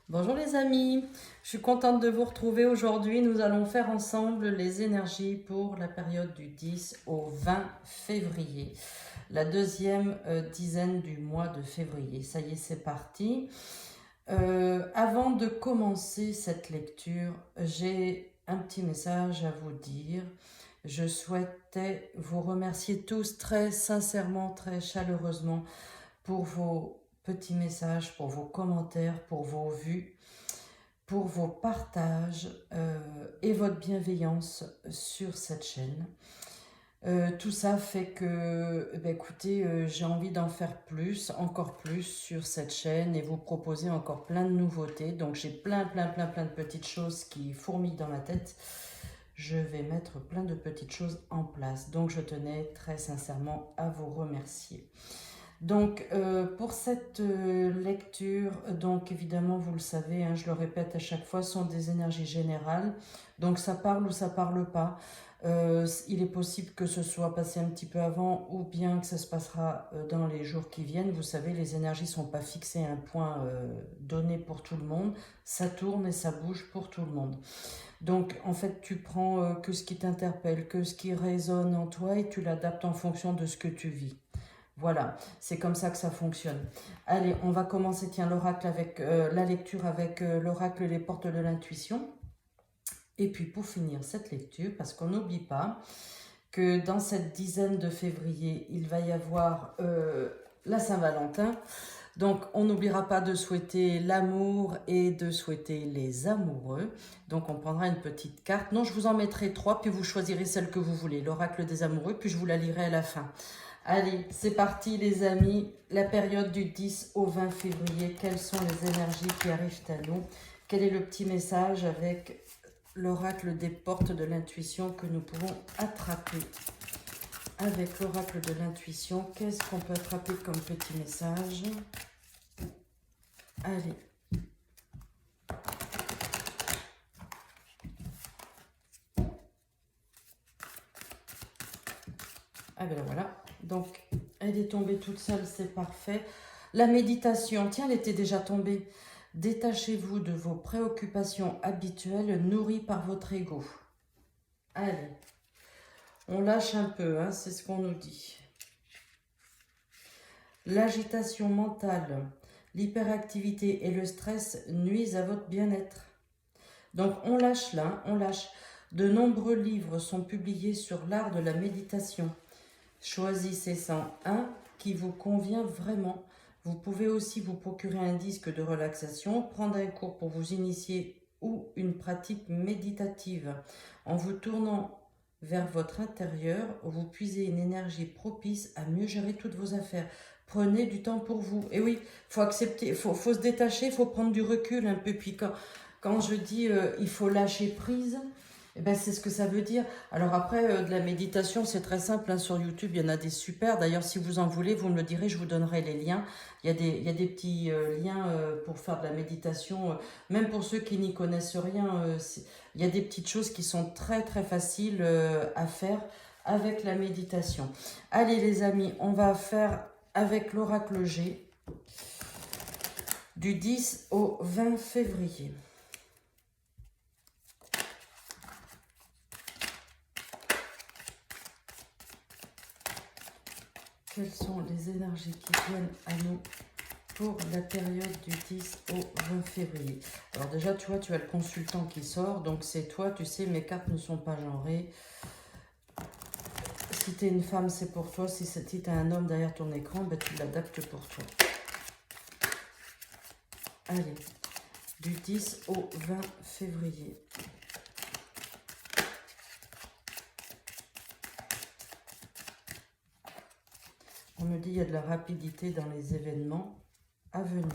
Bonjour les amis, je suis contente de vous retrouver aujourd'hui. Nous allons faire ensemble les énergies pour la période du 10 au 20 février, la deuxième dizaine du mois de février. Ça y est, c'est parti. Avant de commencer cette lecture, j'ai un petit message à vous dire. Je souhaitais vous remercier tous très sincèrement, très chaleureusement pour vos petits messages, pour vos commentaires, pour vos vues, pour vos partages et votre bienveillance sur cette chaîne. Tout ça fait que, écoutez, j'ai envie d'en faire plus, encore plus sur cette chaîne et vous proposer encore plein de nouveautés. Donc j'ai plein de petites choses qui fourmillent dans ma tête. Je vais mettre plein de petites choses en place. Donc je tenais très sincèrement à vous remercier. Donc pour cette lecture, donc évidemment vous le savez, hein, je le répète à chaque fois, sont des énergies générales. Donc ça parle ou ça parle pas. Il est possible que ce soit passé un petit peu avant ou bien que ça se passera dans les jours qui viennent. Vous savez, les énergies ne sont pas fixées à un point donné pour tout le monde. Ça tourne et ça bouge pour tout le monde. Donc en fait tu prends que ce qui t'interpelle, que ce qui résonne en toi et tu l'adaptes en fonction de ce que tu vis. Voilà, c'est comme ça que ça fonctionne. Allez, on va commencer, tiens, l'oracle avec la lecture avec l'oracle Les Portes de l'Intuition. Et puis pour finir cette lecture, parce qu'on n'oublie pas que dans cette dizaine de février, il va y avoir la Saint-Valentin. Donc on n'oubliera pas de souhaiter l'amour et de souhaiter les amoureux. Donc on prendra une petite carte. Non, je vous en mettrai 3, puis vous choisirez celle que vous voulez, l'oracle des amoureux, puis je vous la lirai à la fin. Allez, c'est parti les amis, la période du 10 au 20 février, quelles sont les énergies qui arrivent à nous? Quel est le petit message avec l'oracle des portes de l'intuition que nous pouvons attraper? Avec l'oracle de l'intuition, qu'est-ce qu'on peut attraper comme petit message? Allez. Ah ben voilà, donc elle est tombée toute seule, c'est parfait. La méditation, tiens, elle était déjà tombée. Détachez-vous de vos préoccupations habituelles nourries par votre ego. Allez, on lâche un peu, hein, c'est ce qu'on nous dit. L'agitation mentale, l'hyperactivité et le stress nuisent à votre bien-être. Donc on lâche là, on lâche. De nombreux livres sont publiés sur l'art de la méditation. Choisissez-en un qui vous convient vraiment. Vous pouvez aussi vous procurer un disque de relaxation, prendre un cours pour vous initier ou une pratique méditative. En vous tournant vers votre intérieur, vous puisez une énergie propice à mieux gérer toutes vos affaires. Prenez du temps pour vous. Et oui, faut accepter, faut se détacher, faut prendre du recul un peu. Puis quand je dis il faut lâcher prise, eh ben, c'est ce que ça veut dire. Alors après, de la méditation, c'est très simple, hein, sur YouTube, il y en a des super. D'ailleurs, si vous en voulez, vous me le direz, je vous donnerai les liens. Il y a des petits liens pour faire de la méditation. Même pour ceux qui n'y connaissent rien, il y a des petites choses qui sont très faciles à faire avec la méditation. Allez les amis, on va faire avec l'oracle G du 10 au 20 février. Quelles sont les énergies qui viennent à nous pour la période du 10 au 20 février? Alors déjà, tu vois, tu as le consultant qui sort, donc c'est toi, tu sais, mes cartes ne sont pas genrées. Si tu es une femme, c'est pour toi. Si tu as un homme derrière ton écran, ben, tu l'adaptes pour toi. Allez, du 10 au 20 février. On me dit qu'il y a de la rapidité dans les événements à venir.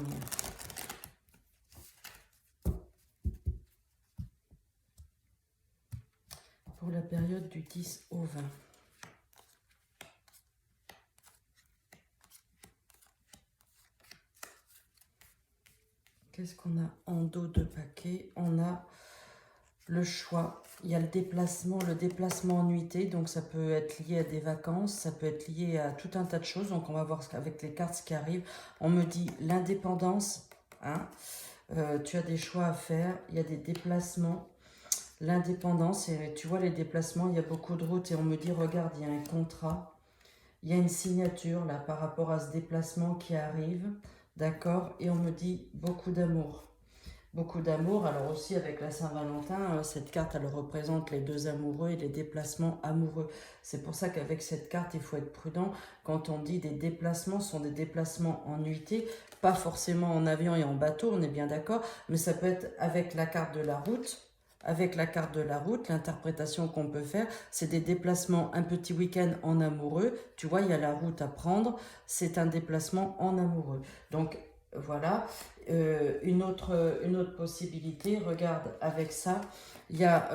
Pour la période du 10 au 20. Qu'est-ce qu'on a en dos de paquet? On a le choix. Il y a le déplacement en nuitée, donc ça peut être lié à des vacances, ça peut être lié à tout un tas de choses. Donc on va voir avec les cartes ce qui arrive. On me dit l'indépendance, hein, Tu as des choix à faire, il y a des déplacements. L'indépendance, et tu vois les déplacements, il y a beaucoup de routes et on me dit, regarde, il y a un contrat, il y a une signature là par rapport à ce déplacement qui arrive, d'accord? Et on me dit beaucoup d'amour. Beaucoup d'amour, alors aussi avec la Saint-Valentin, cette carte elle représente les deux amoureux et les déplacements amoureux. C'est pour ça qu'avec cette carte il faut être prudent. Quand on dit des déplacements, ce sont des déplacements en nuitée, pas forcément en avion et en bateau, on est bien d'accord, mais ça peut être avec la carte de la route. Avec la carte de la route, l'interprétation qu'on peut faire, c'est des déplacements, un petit week-end en amoureux. Tu vois, il y a la route à prendre, c'est un déplacement en amoureux. Donc voilà. Une autre possibilité, regarde, avec ça, il y a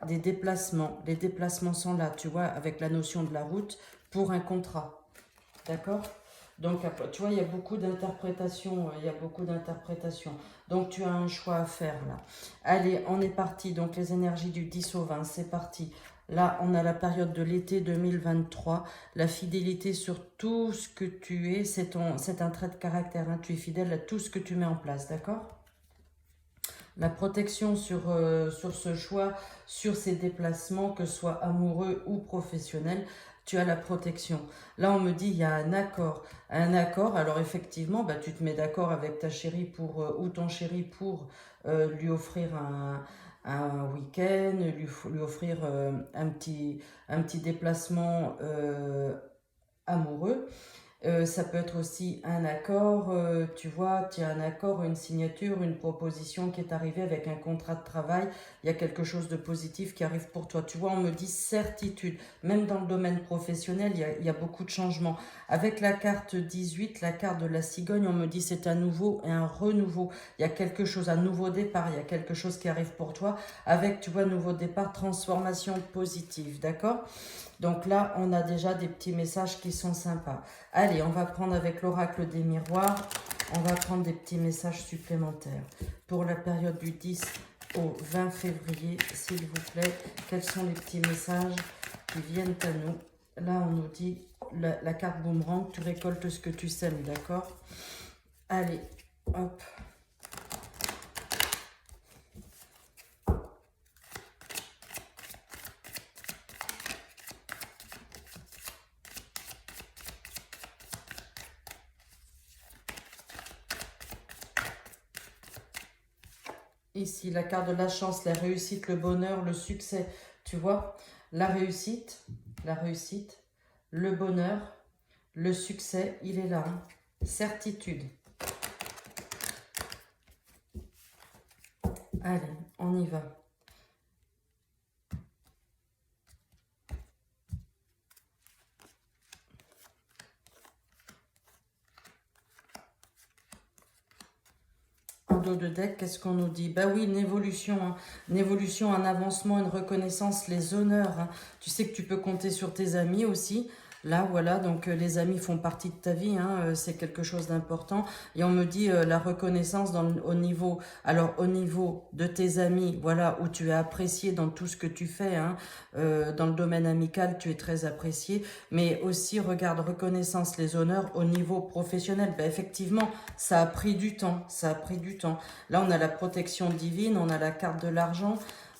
des déplacements. Les déplacements sont là, tu vois, avec la notion de la route pour un contrat. D'accord? Donc, tu vois, il y a beaucoup d'interprétations. Il y a beaucoup d'interprétations. Donc, tu as un choix à faire là. Allez, on est parti. Donc, les énergies du 10 au 20, c'est parti. Là, on a la période de l'été 2023. La fidélité sur tout ce que tu es, c'est un trait de caractère. Hein. Tu es fidèle à tout ce que tu mets en place, d'accord? La protection sur ce choix, sur ces déplacements, que ce soit amoureux ou professionnel, tu as la protection. Là, on me dit, il y a un accord. Un accord, alors effectivement, bah, tu te mets d'accord avec ta chérie ou ton chéri pour lui offrir un week-end, lui offrir un petit déplacement amoureux. Ça peut être aussi un accord, tu vois, tu as un accord, une signature, une proposition qui est arrivée avec un contrat de travail. Il y a quelque chose de positif qui arrive pour toi. Tu vois, on me dit certitude. Même dans le domaine professionnel, il y a beaucoup de changements. Avec la carte 18, la carte de la cigogne, on me dit c'est un nouveau et un renouveau. Il y a quelque chose, un nouveau départ, il y a quelque chose qui arrive pour toi. Avec, tu vois, nouveau départ, transformation positive, d'accord? Donc là, on a déjà des petits messages qui sont sympas. Allez, on va prendre avec l'oracle des miroirs, on va prendre des petits messages supplémentaires. Pour la période du 10 au 20 février, s'il vous plaît, quels sont les petits messages qui viennent à nous? Là, on nous dit la carte boomerang, tu récoltes ce que tu sèmes, d'accord? Allez, hop. Ici, la carte de la chance, la réussite, le bonheur, le succès. Tu vois, la réussite, le bonheur, le succès, il est là. Hein. Certitude. Allez, on y va. Dos de deck, qu'est-ce qu'on nous dit? Bah oui, une évolution, un avancement, une reconnaissance, les honneurs. Hein. Tu sais que tu peux compter sur tes amis aussi. Là, voilà, donc les amis font partie de ta vie, hein, c'est quelque chose d'important. Et on me dit la reconnaissance au niveau, alors au niveau de tes amis, voilà, où tu es apprécié dans tout ce que tu fais, hein, dans le domaine amical, tu es très apprécié. Mais aussi, regarde, reconnaissance, les honneurs au niveau professionnel. Ben, effectivement, ça a pris du temps, ça a pris du temps. Là, on a la protection divine, on a la carte de l'argent.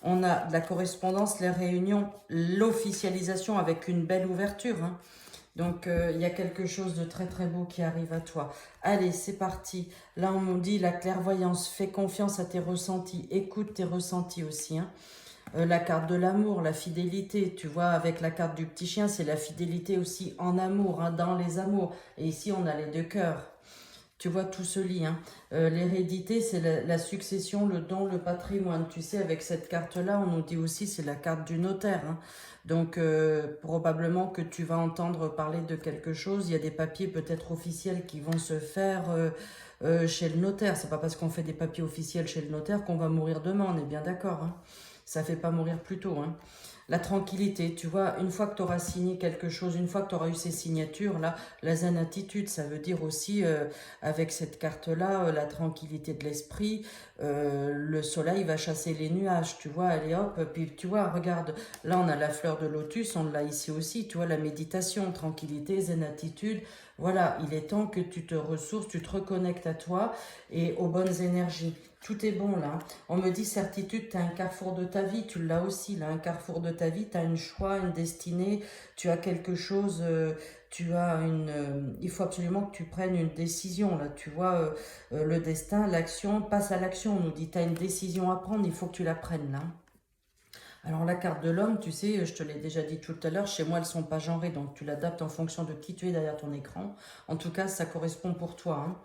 On a de la correspondance, les réunions, l'officialisation avec une belle ouverture. Hein. Donc, il y a quelque chose de très très beau qui arrive à toi. Allez, c'est parti. Là, on nous dit la clairvoyance. Fais confiance à tes ressentis. Écoute tes ressentis aussi. Hein. La carte de l'amour, la fidélité. Tu vois, avec la carte du petit chien, c'est la fidélité aussi en amour, hein, dans les amours. Et ici, on a les deux cœurs. Tu vois, tout se lie. Hein. L'hérédité, c'est la succession, le don, le patrimoine. Tu sais, avec cette carte-là, on nous dit aussi, c'est la carte du notaire. Hein. Donc, probablement que tu vas entendre parler de quelque chose. Il y a des papiers peut-être officiels qui vont se faire chez le notaire. C'est pas parce qu'on fait des papiers officiels chez le notaire qu'on va mourir demain, on est bien d'accord. Hein. Ça fait pas mourir plus tôt. Hein. La tranquillité, tu vois, une fois que tu auras signé quelque chose, une fois que tu auras eu ces signatures, là, la zen attitude, ça veut dire aussi, avec cette carte-là, la tranquillité de l'esprit, le soleil va chasser les nuages, tu vois, allez hop, puis tu vois, regarde, là on a la fleur de lotus, on l'a ici aussi, tu vois, la méditation, tranquillité, zen attitude, Voilà, il est temps que tu te ressources, tu te reconnectes à toi et aux bonnes énergies. Tout est bon là. On me dit certitude, tu as un carrefour de ta vie, tu l'as aussi là, un carrefour de ta vie, tu as un choix, une destinée, tu as quelque chose, tu as une... il faut absolument que tu prennes une décision là, tu vois, le destin, l'action, passe à l'action, on nous dit, tu as une décision à prendre, il faut que tu la prennes là. Alors la carte de l'homme, tu sais, je te l'ai déjà dit tout à l'heure, chez moi elles ne sont pas genrées, donc tu l'adaptes en fonction de qui tu es derrière ton écran. En tout cas, ça correspond pour toi, hein.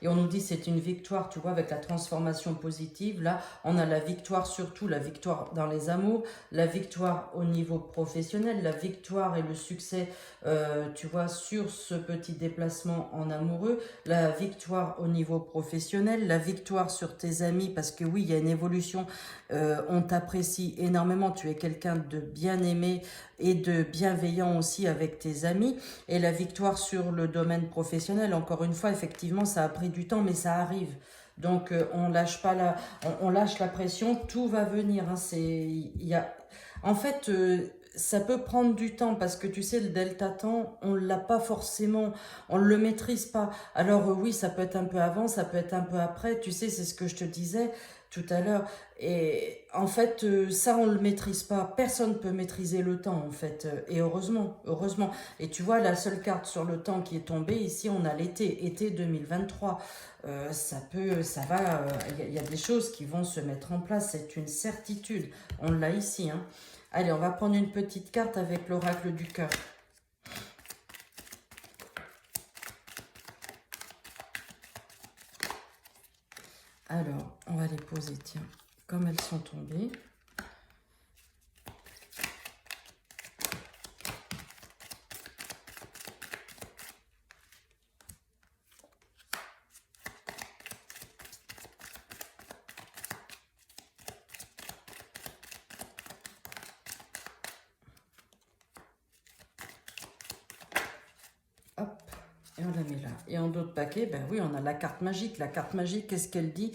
Et on nous dit c'est une victoire, tu vois, avec la transformation positive. Là, on a la victoire surtout, la victoire dans les amours, la victoire au niveau professionnel, la victoire et le succès, tu vois, sur ce petit déplacement en amoureux, la victoire au niveau professionnel, la victoire sur tes amis, parce que oui, il y a une évolution, on t'apprécie énormément, tu es quelqu'un de bien aimé et de bienveillant aussi avec tes amis. Et la victoire sur le domaine professionnel, encore une fois, effectivement, ça a pris du temps, mais ça arrive. Donc, on lâche pas on lâche la pression, tout va venir, hein. En fait, ça peut prendre du temps parce que tu sais, le delta temps, on l'a pas forcément, on le maîtrise pas. Alors oui, ça peut être un peu avant, ça peut être un peu après. Tu sais, c'est ce que je te disais tout à l'heure. Et en fait, ça, on le maîtrise pas. Personne ne peut maîtriser le temps, en fait. Et heureusement, heureusement. Et tu vois, la seule carte sur le temps qui est tombée, ici, on a l'été, été 2023. Ça va, y a des choses qui vont se mettre en place. C'est une certitude. On l'a ici, hein. Allez, on va prendre une petite carte avec l'oracle du cœur. Alors, on va les poser, tiens, comme elles sont tombées. Hop, et on la met là. Et en d'autres paquets, ben oui, on a la carte magique. La carte magique, qu'est-ce qu'elle dit?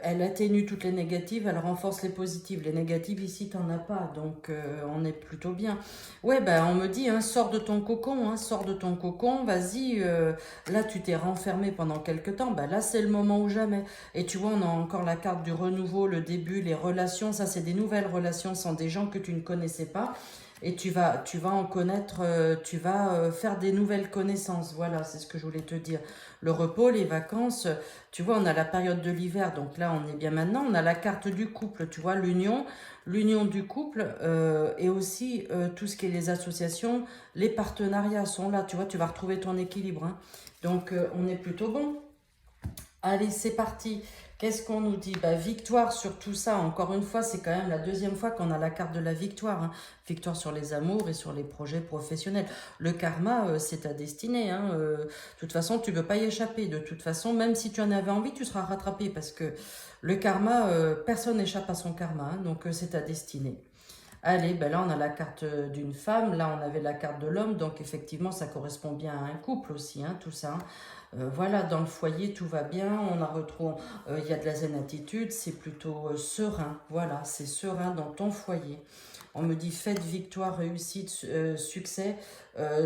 Elle atténue toutes les négatives, elle renforce les positives. Les négatives, ici, t'en as pas, donc on est plutôt bien. Ouais, ben on me dit, hein, sors de ton cocon, hein, sors de ton cocon, vas-y. Là, tu t'es renfermé pendant quelques temps, ben là, c'est le moment ou jamais. Et tu vois, on a encore la carte du renouveau, le début, les relations. Ça, c'est des nouvelles relations sans des gens que tu ne connaissais pas. Et tu vas en connaître, tu vas faire des nouvelles connaissances. Voilà, c'est ce que je voulais te dire. Le repos, les vacances, tu vois, on a la période de l'hiver, donc là, on est bien maintenant. On a la carte du couple, tu vois, l'union du couple et aussi tout ce qui est les associations, les partenariats sont là, tu vois, tu vas retrouver ton équilibre, hein. Donc, on est plutôt bon. Allez, c'est parti. Qu'est-ce qu'on nous dit? Bah, victoire sur tout ça. Encore une fois, c'est quand même la deuxième fois qu'on a la carte de la victoire, hein. Victoire sur les amours et sur les projets professionnels. Le karma, c'est ta destinée, hein. De toute façon, tu ne peux pas y échapper. De toute façon, même si tu en avais envie, tu seras rattrapé parce que le karma, personne n'échappe à son karma, hein. Donc, c'est ta destinée. Allez, ben là on a la carte d'une femme, là on avait la carte de l'homme, donc effectivement ça correspond bien à un couple aussi, hein, tout ça. Voilà, dans le foyer tout va bien, on a retrouvé, il y a de la zen attitude, c'est plutôt serein, voilà, c'est serein dans ton foyer. On me dit fête, victoire, réussite, succès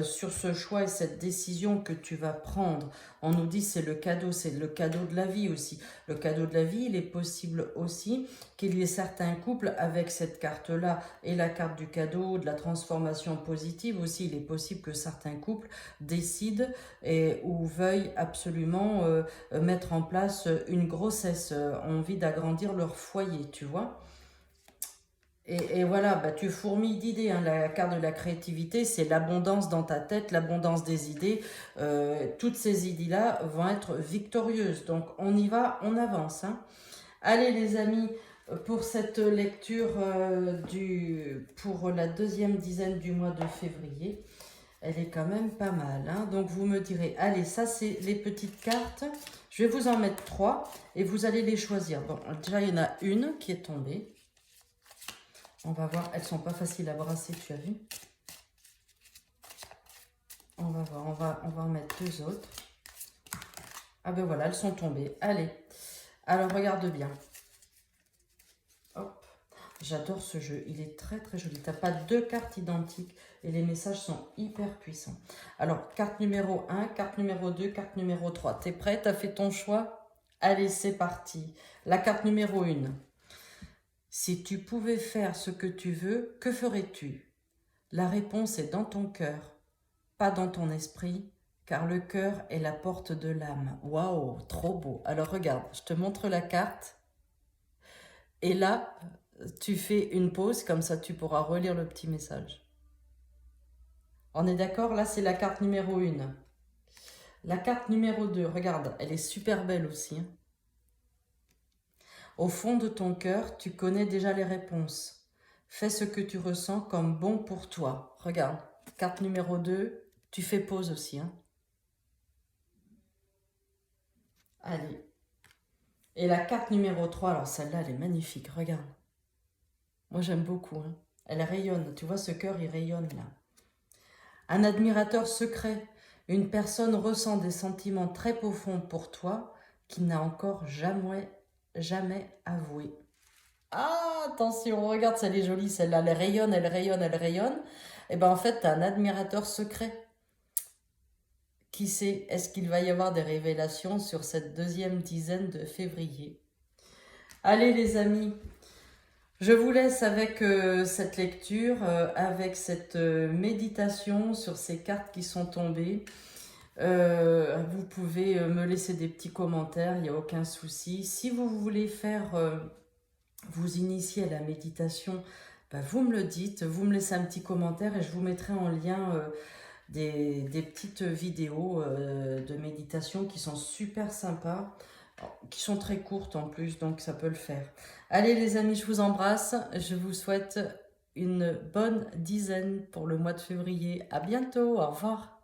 sur ce choix et cette décision que tu vas prendre. On nous dit c'est le cadeau de la vie aussi. Le cadeau de la vie, il est possible aussi qu'il y ait certains couples avec cette carte-là et la carte du cadeau, de la transformation positive aussi. Il est possible que certains couples décident ou veuillent absolument mettre en place une grossesse, ont envie d'agrandir leur foyer, tu vois. Et voilà, bah, tu fourmilles d'idées, hein. La carte de la créativité, c'est l'abondance dans ta tête, l'abondance des idées. Toutes ces idées-là vont être victorieuses. Donc on y va, on avance, hein. Allez les amis, pour cette lecture pour la deuxième dizaine du mois de février, elle est quand même pas mal, hein. Donc vous me direz, allez, ça c'est les petites cartes. Je vais vous en mettre 3 et vous allez les choisir. Bon, déjà il y en a une qui est tombée. On va voir, elles sont pas faciles à brasser, tu as vu? On va voir, on va en mettre 2 autres. Ah ben voilà, elles sont tombées. Allez, alors regarde bien. Hop. J'adore ce jeu, il est très très joli. Tu n'as pas deux cartes identiques et les messages sont hyper puissants. Alors, carte numéro 1, carte numéro 2, carte numéro 3. T'es prêt? T'as fait ton choix? Allez, c'est parti. La carte numéro 1. Si tu pouvais faire ce que tu veux, que ferais-tu? La réponse est dans ton cœur, pas dans ton esprit, car le cœur est la porte de l'âme. Waouh, trop beau. Alors regarde, je te montre la carte. Et là, tu fais une pause, comme ça tu pourras relire le petit message. On est d'accord? Là, c'est la carte numéro 1. La carte numéro 2, regarde, elle est super belle aussi. Hein. Au fond de ton cœur, tu connais déjà les réponses. Fais ce que tu ressens comme bon pour toi. Regarde, carte numéro 2, tu fais pause aussi. Hein. Allez. Et la carte numéro 3, alors celle-là, elle est magnifique, regarde. Moi, j'aime beaucoup. Hein. Elle rayonne, tu vois, ce cœur, il rayonne là. Un admirateur secret, une personne ressent des sentiments très profonds pour toi qu'il n'a encore jamais avoué. Ah, attention, regarde, elle est jolie, celle-là, elle rayonne, elle rayonne, elle rayonne. Et bien en fait, tu as un admirateur secret. Qui sait, est-ce qu'il va y avoir des révélations sur cette deuxième dizaine de février? Allez les amis, je vous laisse avec cette lecture, avec cette méditation sur ces cartes qui sont tombées. Vous pouvez me laisser des petits commentaires, il n'y a aucun souci. Si vous voulez faire, vous initier à la méditation, bah, vous me le dites, vous me laissez un petit commentaire et je vous mettrai en lien des petites vidéos de méditation qui sont super sympas, qui sont très courtes en plus, donc ça peut le faire. Allez les amis, je vous embrasse, je vous souhaite une bonne dizaine pour le mois de février. À bientôt, au revoir.